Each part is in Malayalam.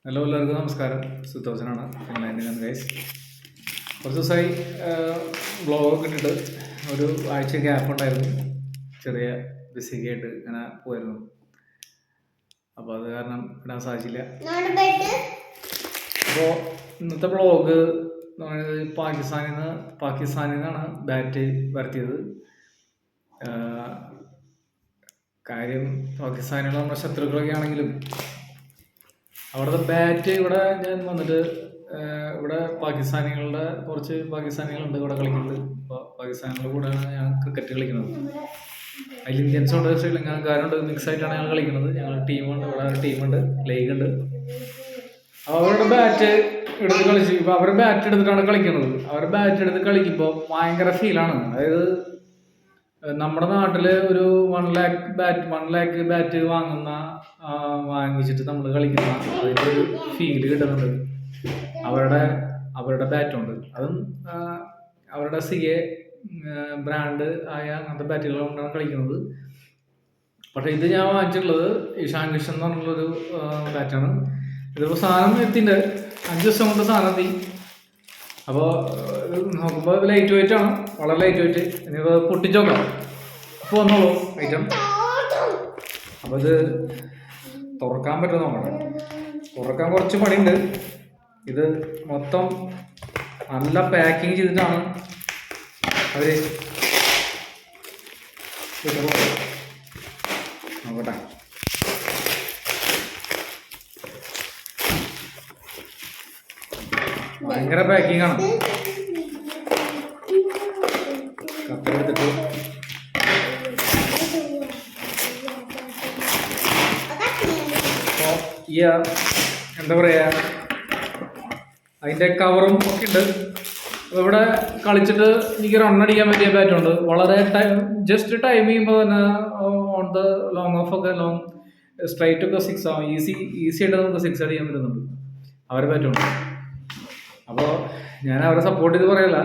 ഹലോ, എല്ലാവർക്കും നമസ്കാരം. സുത്തോസനാണ് ഫിൻലാൻഡിൽ ഗൈസ്. കുറച്ച് ദിവസമായി വ്ളോഗൊക്കെ ഇട്ടിട്ട് ഒരു ആഴ്ച ഗ്യാപ്പ് ഉണ്ടായിരുന്നു. ചെറിയ ബിസിയൊക്കെ ആയിട്ട് ഇങ്ങനെ പോയിരുന്നു. അപ്പോൾ അത് കാരണം ഇടാൻ സാധിച്ചില്ല. അപ്പോൾ ഇന്നത്തെ വ്ളോഗ് എന്ന് പറയുന്നത് പാകിസ്ഥാനിൽ നിന്നാണ് ബാറ്റ് വരുത്തിയത്. കാര്യം പാകിസ്ഥാനിലുള്ള നമ്മുടെ ശത്രുക്കളൊക്കെ ആണെങ്കിലും അവിടുത്തെ ബാറ്റ് ഇവിടെ ഞാൻ വന്നിട്ട് ഇവിടെ കുറച്ച് പാകിസ്ഥാനികളുണ്ട് ഇവിടെ കളിക്കുന്നത്. അപ്പോൾ പാകിസ്ഥാനികളുടെ കൂടെയാണ് ഞാൻ ക്രിക്കറ്റ് കളിക്കുന്നത്. അതിൽ ഇന്ത്യൻസും ഉണ്ട്, ശ്രീലങ്കക്കാരുണ്ട്, മിക്സ് ആയിട്ടാണ് ഞങ്ങൾ കളിക്കുന്നത്. ഞങ്ങൾ ടീമുണ്ട്, ഇവിടെ ഒരു ടീമുണ്ട്, ലീഗ് ഉണ്ട്. അവരുടെ ബാറ്റ് എടുത്ത് കളിച്ച് ഇപ്പോൾ അവർ ബാറ്റ് എടുത്തിട്ടാണ് കളിക്കുന്നത്. അവർ ബാറ്റ് എടുത്ത് കളിക്കുമ്പോൾ ഭയങ്കര ഫീലാണ്. അതായത് നമ്മുടെ നാട്ടിൽ ഒരു 1 ലാക്ക് ബാറ്റ് വാങ്ങിച്ചിട്ട് നമ്മൾ കളിക്കുന്ന അതിൻ്റെ ഒരു ഫീല് കിട്ടുന്നുണ്ട്. അവരുടെ ബാറ്റുണ്ട്, അതും അവരുടെ CA ബ്രാൻഡ് ആയ അങ്ങനത്തെ ബാറ്റുകൾ കൊണ്ടാണ് കളിക്കുന്നത്. പക്ഷേ ഇത് ഞാൻ വാങ്ങിച്ചിട്ടുള്ളത് ഇഷാൻ കിഷൻ എന്ന് പറഞ്ഞുള്ളൊരു ബാറ്റാണ്. ഇതിപ്പോൾ സാധനം എത്തിൻ്റെ 5 ദിവസം കൊണ്ട് സാധനം എത്തി. അപ്പോൾ നോക്കുമ്പോൾ ലൈറ്റ് വെയിറ്റ് ആണ്, വളരെ ലൈറ്റ് വെയിറ്റ്. ഇനിയിപ്പോൾ പൊട്ടിച്ചോക്കാം. അപ്പോൾ വന്നോളൂ ഐറ്റം. അപ്പോൾ ഇത് തുറക്കാൻ പറ്റുമോ നോക്കട്ടെ. തുറക്കാൻ കുറച്ച് പണിയുണ്ട്. ഇത് മൊത്തം നല്ല പാക്കിങ് ചെയ്തിട്ടാണ് അവർ നോക്കട്ടെ. ഭയങ്കര പാക്കിംഗ് ആണ്. കത്തെടുത്തിട്ട് എന്താ പറയാ, അതിൻ്റെ കവറും ഒക്കെ ഉണ്ട്. ഇവിടെ കളിച്ചിട്ട് എനിക്ക് റണ്ണടിക്കാൻ പറ്റിയ ബാറ്റുണ്ട്. വളരെ ജസ്റ്റ് ടൈം ചെയ്യുമ്പോൾ തന്നെ ഓൺ ദ ലോങ് സ്ട്രൈറ്റ് ഒക്കെ 6 ആവും. ഈസി ആയിട്ട് നമുക്ക് 6 അടിക്കാൻ പറ്റുന്നുണ്ട്. അവരെ ബാറ്റുണ്ട്. അപ്പോൾ ഞാൻ അവരെ സപ്പോർട്ട് ചെയ്ത് പറയല്ല.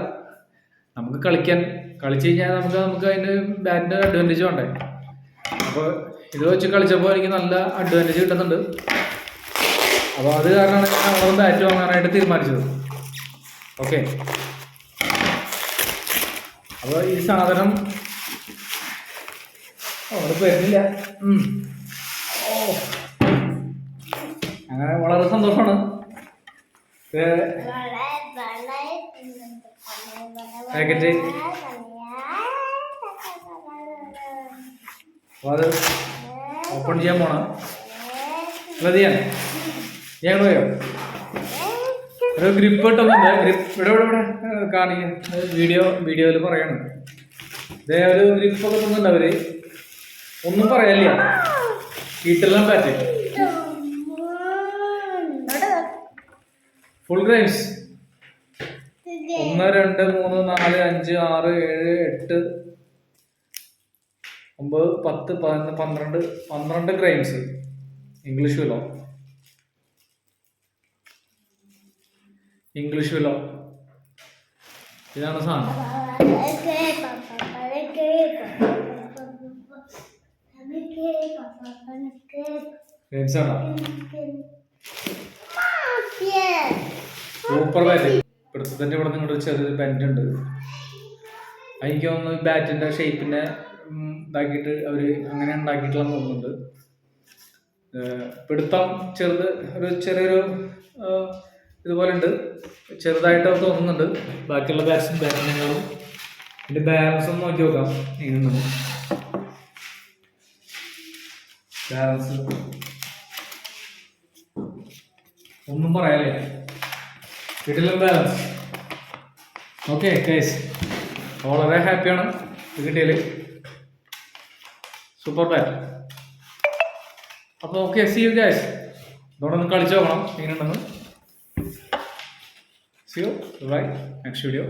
നമുക്ക് കളിച്ച് കഴിഞ്ഞാൽ നമുക്ക് അതിൻ്റെ ബാറ്റിൻ്റെ അഡ്വാൻറ്റേജ് വേണ്ടേ. അപ്പോൾ ഇത് വെച്ച് കളിച്ചപ്പോൾ എനിക്ക് നല്ല അഡ്വാൻറ്റേജ് കിട്ടുന്നുണ്ട്. അപ്പോൾ അത് കാരണമാണ് ഞാൻ അവിടെ ബാറ്റ് വാങ്ങാനായിട്ട് തീരുമാനിച്ചത്. ഓക്കെ, അപ്പോൾ ഈ സാധനം അവിടെ വരുന്നില്ല. അങ്ങനെ വളരെ സന്തോഷമാണ്. പാക്കറ്റ് അപ്പോൾ അത് ഓപ്പൺ ചെയ്യാൻ പോണം. അല്ല ഞാൻ പോയോ ഒരു ഗ്രിപ്പ് കിട്ടുന്നുണ്ട്. ഇവിടെ കാണിക്കാം. വീഡിയോയിൽ പറയണം. ഇതേ ഒരു ഗ്രിപ്പൊക്കെ കിട്ടുന്നുണ്ട്. അവർ ഒന്നും പറയല്ല. വീട്ടിലെല്ലാം പാറ്റ് ഫുൾ ഗ്രൈംസ് 1 2 3 4 5 6 7 8 9 10 11 12 ഗ്രൈംസ്. ഇംഗ്ലീഷ് വിലോ ഇതാണ് സാധനം. Super bat. ഇവിടുത്തെ ഇവിടെ നിങ്ങളുടെ ചെറിയൊരു ബെൻഡ് ഉണ്ട്. എനിക്ക് തോന്നുന്നു ബാറ്റിന്റെ ഷേപ്പിനെ ഇതാക്കിയിട്ട് അവർ അങ്ങനെ ഉണ്ടാക്കിയിട്ടുള്ള തോന്നുന്നുണ്ട്. പിടുത്തം ചെറിയൊരു ഇതുപോലെ ഉണ്ട്, ചെറുതായിട്ട് തോന്നുന്നുണ്ട്. ബാക്കിയുള്ള ബാറ്റ്സ്മാനും ഇതിന്റെ ബാലൻസ് ഒന്ന് നോക്കി നോക്കാം. എങ്ങനെയുണ്ട് ബാലൻസ്? ഒന്നും പറയാല്ലേ, വീട്ടിലും ബാലൻസ്. ഓക്കെ ഗൈസ്, വളരെ ഹാപ്പിയാണ് ഇത് കിട്ടിയതിൽ. Super bat. അപ്പോൾ ഓക്കെ, സീ യു ഗൈസ്. ഇതോടെ ഒന്ന് കളിച്ചു നോക്കണം എങ്ങനെയുണ്ടെന്ന്. See you. Bye. Next video.